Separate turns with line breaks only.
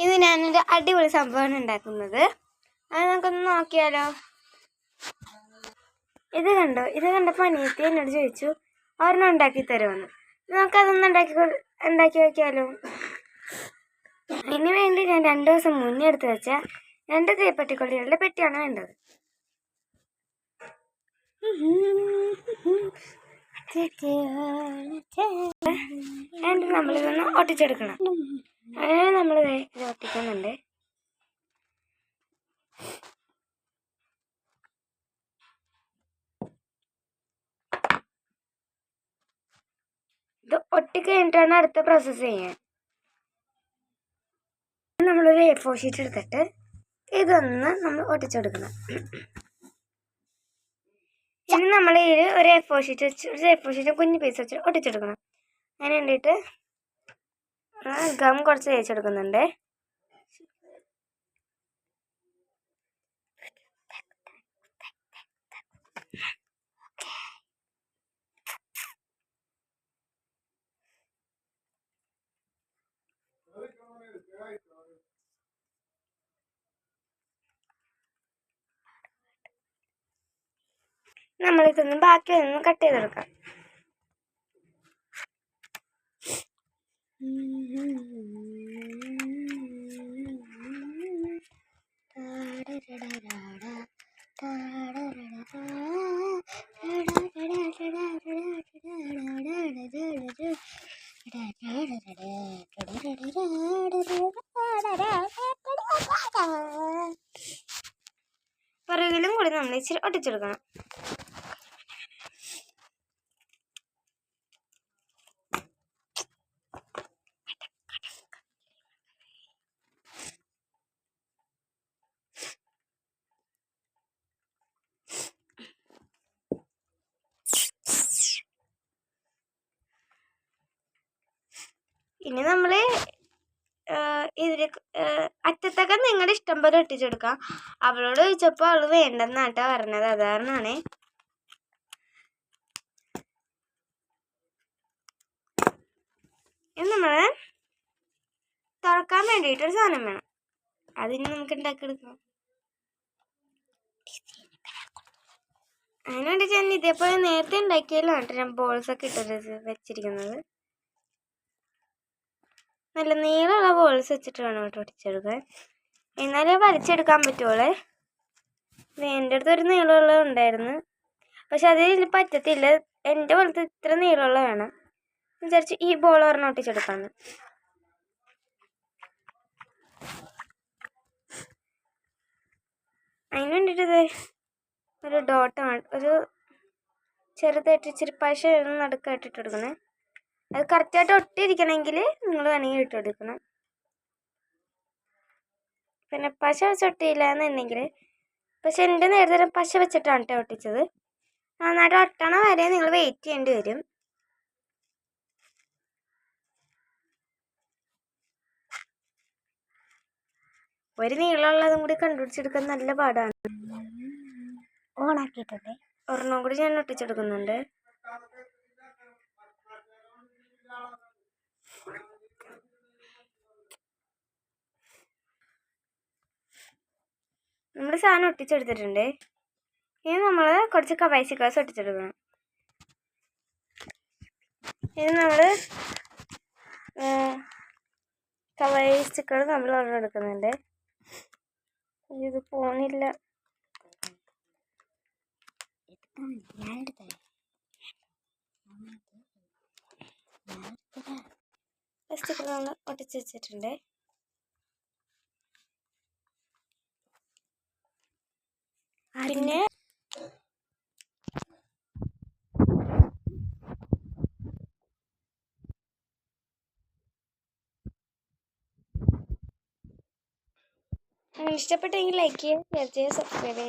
ഇത് ഞാനൊരു അടിപൊളി സംഭവമാണ് ഉണ്ടാക്കുന്നത്. അത് നമുക്കൊന്ന് നോക്കിയാലോ. ഇത് കണ്ടപ്പോൾ അനിയത്തി എന്നോട് ചോദിച്ചു ഒരെണ്ണം ഉണ്ടാക്കി തരുമെന്ന്. നമുക്കതൊന്ന് ഉണ്ടാക്കി വയ്ക്കാലോ. ഇതിന് വേണ്ടി ഞാൻ 2 ദിവസം മുന്നേ എടുത്ത് വെച്ച 2 തീപ്പെട്ടിക്കൊള്ളികളുടെ പെട്ടിയാണ് വേണ്ടത്. നമ്മളിതൊന്ന് ഒട്ടിച്ചെടുക്കണം. അങ്ങനെ നമ്മളിത് ഒട്ടിക്കുന്നുണ്ട്. ഇത് ഒട്ടിക്കഴിഞ്ഞിട്ടാണ് അടുത്ത പ്രോസസ്സ് ചെയ്യാൻ. നമ്മളൊരു A4 ഷീറ്റ് എടുത്തിട്ട് ഇതൊന്ന് നമ്മൾ ഒട്ടിച്ചെടുക്കണം. ഇനി നമ്മൾ ഇതിൽ ഒരു A4 ഷീറ്റ് കുഞ്ഞു പീസ് വെച്ച് ഒട്ടിച്ചെടുക്കണം. അതിന് വേണ്ടിയിട്ട് ഗം കുറച്ച് തേച്ചെടുക്കുന്നുണ്ട്. നമ്മളിതൊന്ന് ബാക്കിയൊന്ന് കട്ട് ചെയ്തെടുക്കാം. പുറകിലും കൂടി നമ്മൾ ഇച്ചിരി ഒട്ടിച്ചെടുക്കണം. ഇനി നമ്മൾ ഇതിൽ അറ്റത്തൊക്കെ നിങ്ങളുടെ ഇഷ്ടം പോലെ ഒട്ടിച്ചെടുക്കാം. അവളോട് ചോദിച്ചപ്പോൾ അവൾ വേണ്ടെന്നാട്ടാ പറഞ്ഞത്. അതാരണാണ്. ഇനി നമ്മൾ തുറക്കാൻ വേണ്ടിയിട്ടൊരു സാധനം വേണം. അതിന് നമുക്ക് ഉണ്ടാക്കിയെടുക്കാം. അതിന് വേണ്ടി ഞാൻ ഇതേപോലെ നേരത്തെ ഉണ്ടാക്കിയതിലാണ് ഞാൻ ബോൾസൊക്കെ ഇട്ടത് വെച്ചിരിക്കുന്നത്. നല്ല നീളമുള്ള ബോൾസ് വെച്ചിട്ട് വേണം കേട്ടോ ഒട്ടിച്ചെടുക്കാൻ. എന്നാലേ വലിച്ചെടുക്കാൻ പറ്റുള്ളൂ. എൻ്റെ അടുത്ത് ഒരു നീളമുള്ള ഉണ്ടായിരുന്നു, പക്ഷെ അതിൽ പറ്റത്തില്ല. എൻ്റെ പോലത്തെ ഇത്ര നീളമുള്ള വേണം വിചാരിച്ച് ഈ ബോൾ ഒരെണ്ണം ഒട്ടിച്ചെടുക്കാമെന്ന്. അതിന് വേണ്ടിയിട്ട് ഒരു ഡോട്ടാണ്, ഒരു ചെറുതായിട്ട് ഇച്ചിരി പശ നടുക്കായിട്ട് ഇട്ടെടുക്കണേ. അത് കറക്റ്റായിട്ട് ഒട്ടിയിരിക്കണമെങ്കിൽ നിങ്ങൾ വേണമെങ്കിൽ ഇട്ടെടുക്കണം. പിന്നെ പശ വെച്ച് ഒട്ടിയില്ല എന്നുണ്ടെങ്കിൽ, പക്ഷെ എൻ്റെ നേരത്തെ പശ വെച്ചിട്ടാണ് കേട്ടോ ഒട്ടിച്ചത്. നന്നായിട്ട് ഒട്ടണ വരെ നിങ്ങൾ വെയിറ്റ് ചെയ്യേണ്ടി വരും. ഒരു നീളമുള്ളതും കൂടി കണ്ടുപിടിച്ചെടുക്കാൻ നല്ല പാടാണ്. ഓണാക്കിയിട്ടുണ്ട്. ഒരെണ്ണം കൂടി ഞാൻ ഒട്ടിച്ചെടുക്കുന്നുണ്ട്. നമ്മൾ സാധനം ഒട്ടിച്ചെടുത്തിട്ടുണ്ട്. ഇനി നമ്മൾ കുറച്ച് കവായി സ്റ്റിക്കേഴ്സ് ഒട്ടിച്ചെടുക്കണം. ഇനി നമ്മൾ കവായി സ്റ്റിക്കർ നമ്മൾ ഓർഡർ എടുക്കുന്നുണ്ട്. ഇത് പോണില്ല. സ്റ്റിക്കർ നമ്മൾ ഒട്ടിച്ച് വെച്ചിട്ടുണ്ട്. പിന്നെ ഇഷ്ടപ്പെട്ടെങ്കിൽ ലൈക്ക് ചെയ്യുക, ഷെയർ ചെയ്യുക, സബ്സ്ക്രൈബ് ചെയ്യുക.